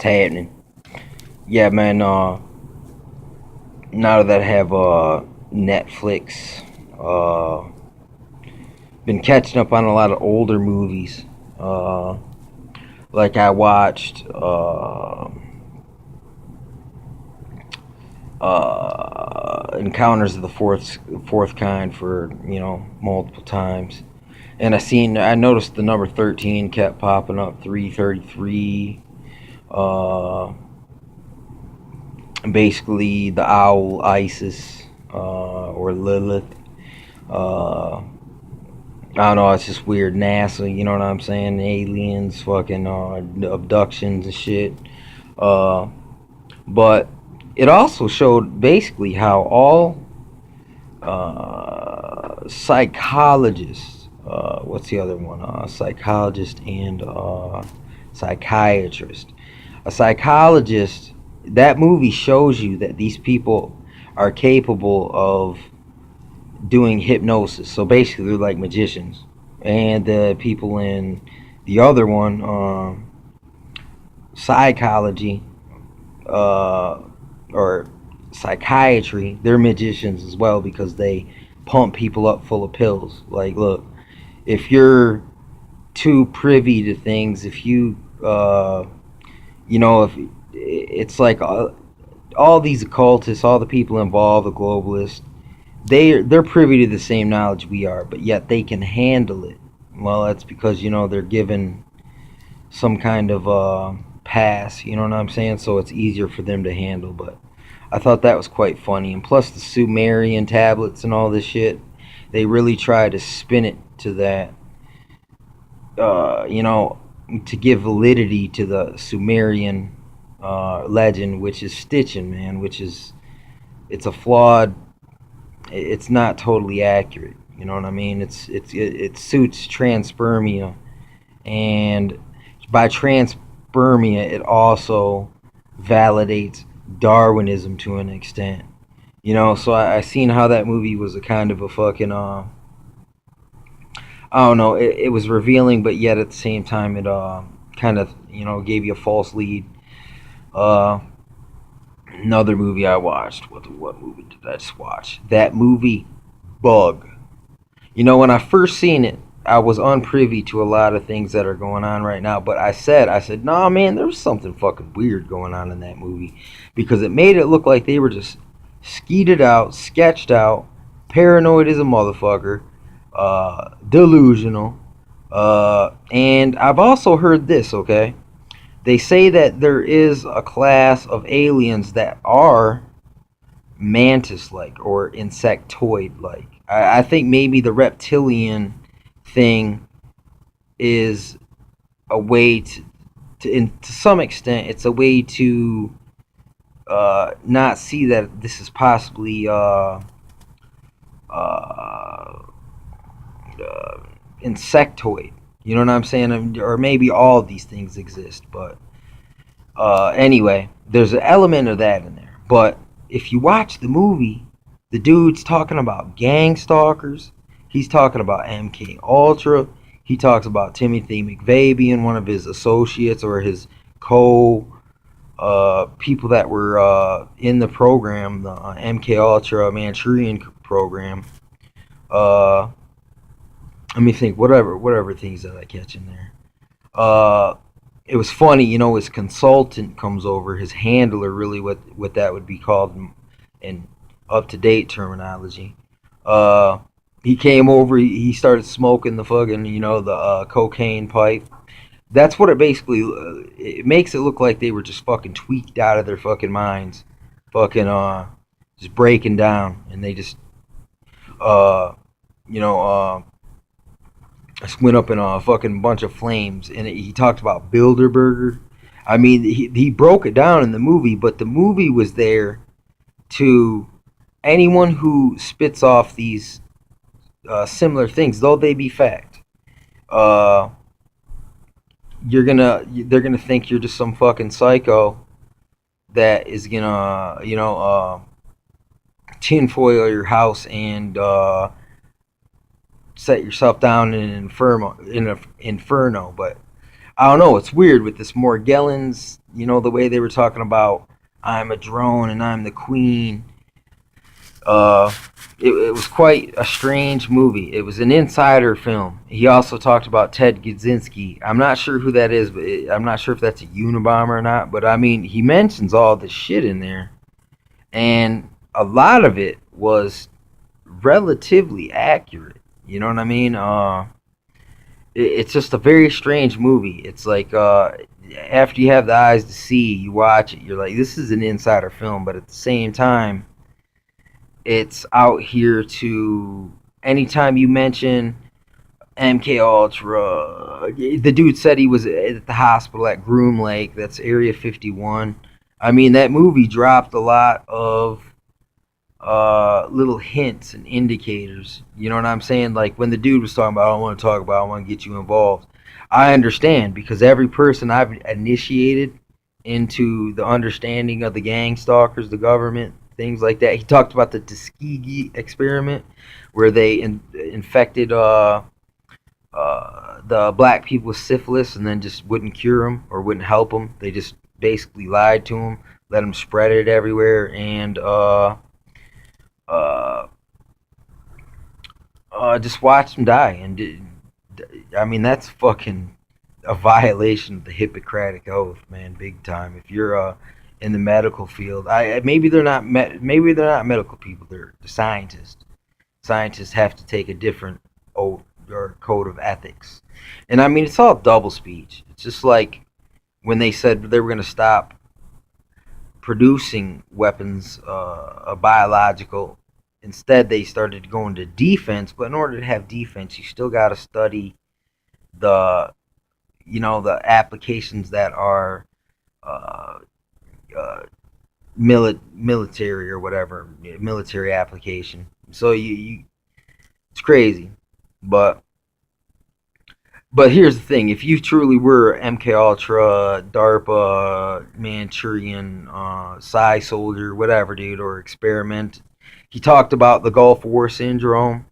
what's happening? Yeah, man. Now that I have Netflix, uh, been catching up on a lot of older movies. Uh, like I watched Encounters of the Fourth Kind for multiple times, and I noticed the number 13 kept popping up, 333. Uh, Basically the owl Isis or Lilith. I don't know. It's just weird. NASA, you know what I'm saying? Aliens, fucking abductions and shit. Uh, but it also showed basically how all psychologists. What's the other one? Psychologist and psychiatrist. A psychologist. That movie shows you that these people are capable of doing hypnosis. So basically, they're like magicians. And the people in the other one, psychology uh, or psychiatry, they're magicians as well because they pump people up full of pills. Like, look, if you're too privy to things, if you, if it's like all these occultists, all the people involved, the globalists, they're privy to the same knowledge we are, but yet they can handle it. Well, that's because they're given some kind of pass. You know what I'm saying? So it's easier for them to handle. But I thought that was quite funny, and plus the Sumerian tablets and all this shit, they really try to spin it to that. To give validity to the Sumerian legend, which is Stitching, man, which is it's a flawed. It's not totally accurate. You know what I mean? It suits transpermia, and by transpermia, it also validates Darwinism to an extent. So I seen how that movie was a kind of a fucking I don't know. It was revealing, but yet at the same time, it kind of gave you a false lead. Uh, Another movie I watched. What movie did I just watch? That movie, Bug. When I first seen it, I was unprivy to a lot of things that are going on right now. But I said, nah, man, there's something fucking weird going on in that movie because it made it look like they were just skeeted out, sketched out, paranoid as a motherfucker, delusional. And I've also heard this. Okay, they say that there is a class of aliens that are mantis like or insectoid like. I think maybe the reptilian thing is a way to some extent, it's a way to not see that this is possibly uh, insectoid. You know what I'm saying? Or maybe all of these things exist, but anyway, there's an element of that in there. But if you watch the movie, the dude's talking about gang stalkers. He's talking about MK Ultra. He talks about Timothy McVeigh being one of his associates or his co people that were in the program, the MK Ultra Manchurian program. Uh, Let me think. Whatever things that I catch in there. Uh, it was funny, his consultant comes over, his handler, really what that would be called in up to date terminology. Uh, he came over, he started smoking the fucking, the cocaine pipe. That's what it basically. It makes it look like they were just fucking tweaked out of their fucking minds, fucking just breaking down, and they uh, you know, went up in a fucking bunch of flames. And he talked about Bilderberger. I mean, he broke it down in the movie, but the movie was there to anyone who spits off these similar things, though they be fact. Uh, they're gonna think you're just some fucking psycho that is gonna tinfoil your house and set yourself down in an inferno. But I don't know. It's weird with this Morgellons. You know the way they were talking about I'm a drone and I'm the queen. Uh, it was quite a strange movie. It was an insider film. He also talked about Ted Kaczynski. I'm not sure who that is, but I'm not sure if that's a Unabomber or not. But I mean, he mentions all this shit in there, and a lot of it was relatively accurate. You know what I mean? It's just a very strange movie. It's like after you have the eyes to see, you watch it, you're like, this is an insider film, but at the same time, it's out here to anytime you mention MK Ultra, the dude said he was at the hospital at Groom Lake. That's Area 51. I mean, that movie dropped a lot of little hints and indicators. You know what I'm saying? Like when the dude was talking about, I don't want to talk about, I want to get you involved. I understand because every person I've initiated into the understanding of the gang stalkers, the government, things like that. He talked about the Tuskegee experiment, where they infected the black people with syphilis and then just wouldn't cure them or wouldn't help them. They just basically lied to them, let them spread it everywhere, and uh, just watch them die. And I mean, that's fucking a violation of the Hippocratic Oath, man, big time. If you're in the medical field, I maybe they're not maybe they're not medical people. They're scientists. Scientists have to take a different oath or code of ethics. And I mean, it's all double speech. It's just like when they said they were going to stop producing weapons, biological. Instead, they started going to defense. But in order to have defense, you still got to study the, the applications that are uh, uh, military or whatever, military application. So it's crazy, but here's the thing: if you truly were MK Ultra, DARPA, Manchurian, Psy Soldier, whatever, dude, or experiment, he talked about the Gulf War syndrome,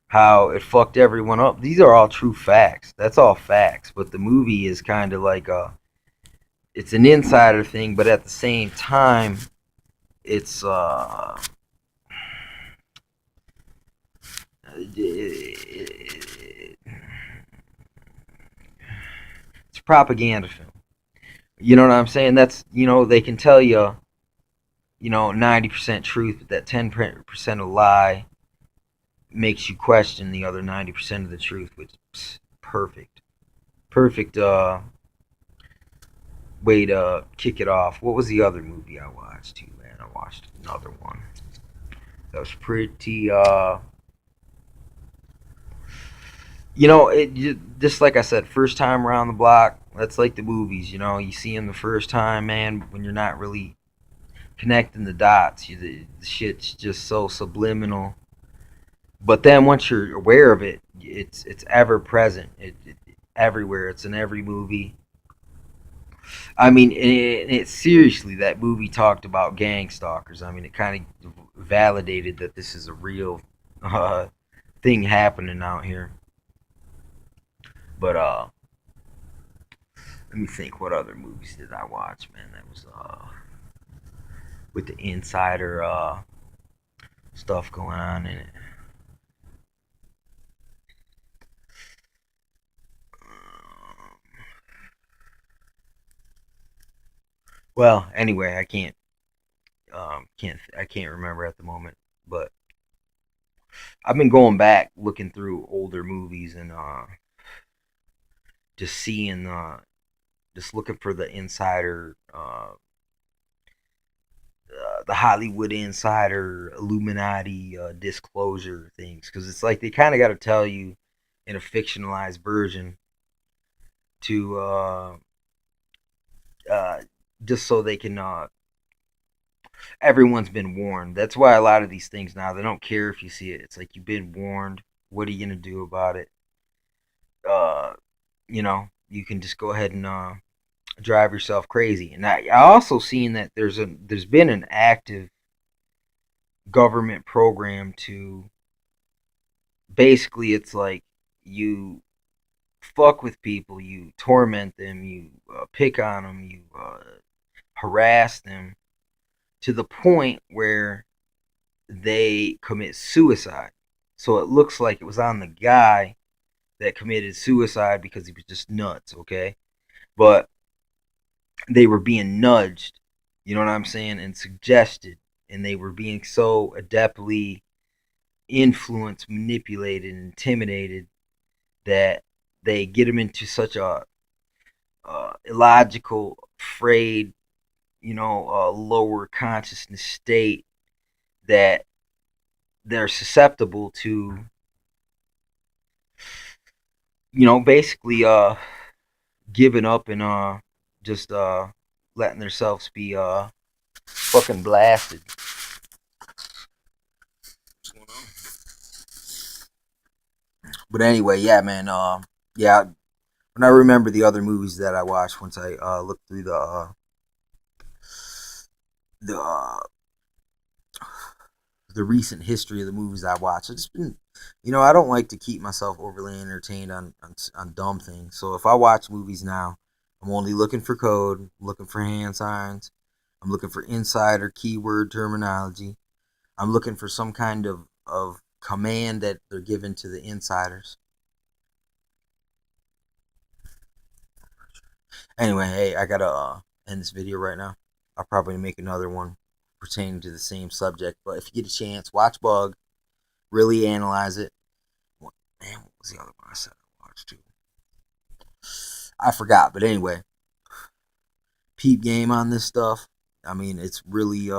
how it fucked everyone up. These are all true facts. That's all facts. But the movie is kind of like it's an insider thing, but at the same time, it's it's a propaganda film. You know what I'm saying? That's they can tell you 90% truth, but that 10% of lie makes you question the other 90% of the truth, which is perfect. Perfect way to kick it off. What was the other movie I watched too, man? I watched another one that was pretty just like I said, first time around the block. That's like the movies, you see them the first time, man, when you're not really connecting the dots. The shit's just so subliminal. But then once you're aware of it, it's ever present. It everywhere. It's in every movie. I mean, seriously, that movie talked about gang stalkers. I mean, it kind of validated that this is a real uh, thing happening out here. But let me think. What other movies did I watch, man? That was with the insider stuff going on in it. Well, anyway, I can't remember at the moment, but I've been going back looking through older movies and just seeing just looking for the insider the Hollywood insider Illuminati disclosure things, because it's like they kind of got to tell you in a fictionalized version to uh, just so they can everyone's been warned. That's why a lot of these things now, they don't care if you see it. It's like you've been warned. What are you gonna do about it? Uh, you can just go ahead and drive yourself crazy. And I also seen that there's been an active government program to basically, it's like you fuck with people, you torment them, you pick on them, you harass them to the point where they commit suicide. So it looks like it was on the guy that committed suicide because he was just nuts, okay? But they were being nudged, you know what I'm saying, and suggested, and they were being so adeptly influenced, manipulated, and intimidated that they get them into such a illogical, afraid, lower consciousness state that they're susceptible to, basically giving up and just letting themselves be fucking blasted. But anyway, yeah, man. Yeah, when I remember the other movies that I watched, once I looked through the the recent history of the movies I watch, I just been, I don't like to keep myself overly entertained on dumb things. So if I watch movies now, I'm only looking for code, looking for hand signs, I'm looking for insider keyword terminology. I'm looking for some kind of command that they're given to the insiders. Anyway, hey, I gotta end this video right now. I'll probably make another one pertaining to the same subject. But if you get a chance, watch Bug. Really analyze it. Man, what was the other one I said I watched too? I forgot. But anyway, peep game on this stuff. I mean, it's really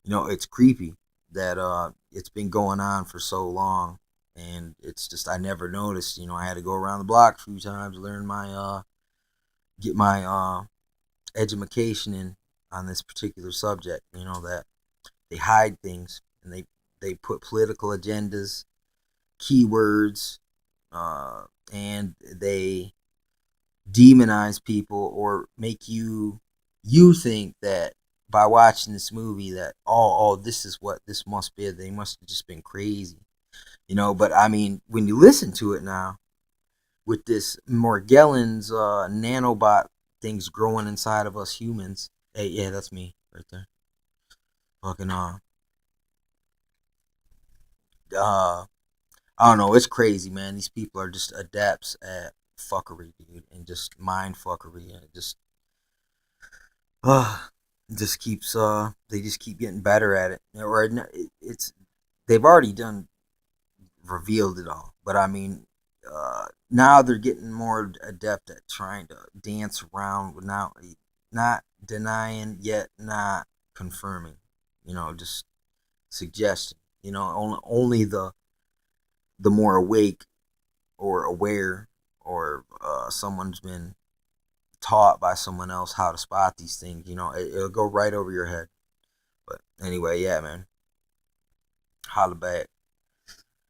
it's creepy that it's been going on for so long, and it's just I never noticed. I had to go around the block a few times, learn my get my education in on this particular subject. That they hide things and they put political agendas, keywords, and they demonize people or make you think that by watching this movie that this is what this must be. They must have just been crazy, But I mean, when you listen to it now, with this Morgellons nanobot things growing inside of us humans. Hey, yeah, that's me right there. Fucking I don't know. It's crazy, man. These people are just adepts at fuckery, dude, and just mind fuckery, and it uh just keeps they just keep getting better at it. Or it's they've already done revealed it all, but I mean, now they're getting more adept at trying to dance around without not denying yet not confirming. Just suggestion. Only the more awake or aware or someone's been taught by someone else how to spot these things. It'll go right over your head. But anyway, yeah, man. Holla back.